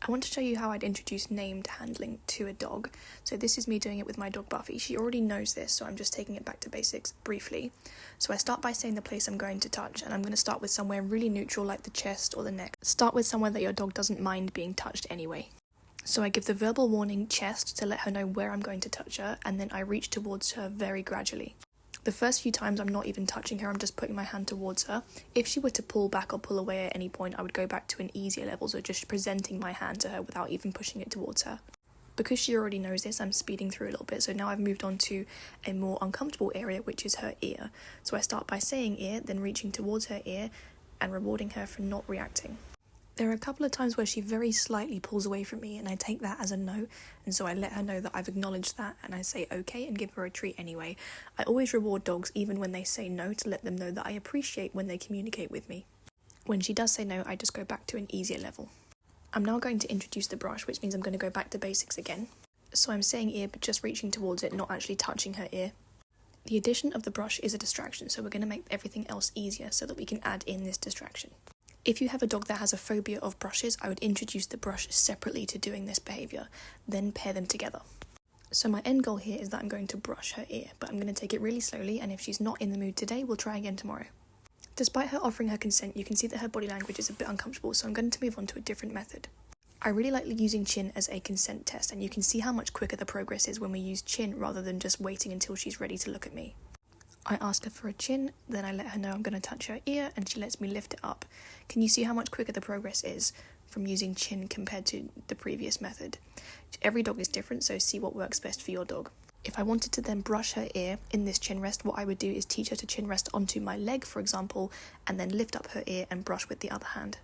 I want to show you how I'd introduce named handling to a dog. So this is me doing it with my dog Buffy. She already knows this, so I'm just taking it back to basics briefly. So I start by saying the place I'm going to touch, and I'm going to start with somewhere really neutral like the chest or the neck. Start with somewhere that your dog doesn't mind being touched anyway. So I give the verbal warning chest to let her know where I'm going to touch her, and then I reach towards her very gradually. The first few times I'm not even touching her, I'm just putting my hand towards her. If she were to pull back or pull away at any point, I would go back to an easier level, so just presenting my hand to her without even pushing it towards her. Because she already knows this, I'm speeding through a little bit, so now I've moved on to a more uncomfortable area, which is her ear. So I start by saying ear, then reaching towards her ear and rewarding her for not reacting. There are a couple of times where she very slightly pulls away from me, and I take that as a no, and so I let her know that I've acknowledged that, and I say okay and give her a treat anyway. I always reward dogs even when they say no, to let them know that I appreciate when they communicate with me. When she does say no, I just go back to an easier level. I'm now going to introduce the brush, which means I'm going to go back to basics again. So I'm saying ear, but just reaching towards it, not actually touching her ear. The addition of the brush is a distraction, so we're going to make everything else easier so that we can add in this distraction. If you have a dog that has a phobia of brushes, I would introduce the brush separately to doing this behaviour, then pair them together. So my end goal here is that I'm going to brush her ear, but I'm going to take it really slowly, and if she's not in the mood today, we'll try again tomorrow. Despite her offering her consent, you can see that her body language is a bit uncomfortable, so I'm going to move on to a different method. I really like using chin as a consent test, and you can see how much quicker the progress is when we use chin rather than just waiting until she's ready to look at me. I ask her for a chin, then I let her know I'm going to touch her ear, and she lets me lift it up. Can you see how much quicker the progress is from using chin compared to the previous method? Every dog is different, so see what works best for your dog. If I wanted to then brush her ear in this chin rest, what I would do is teach her to chin rest onto my leg, for example, and then lift up her ear and brush with the other hand.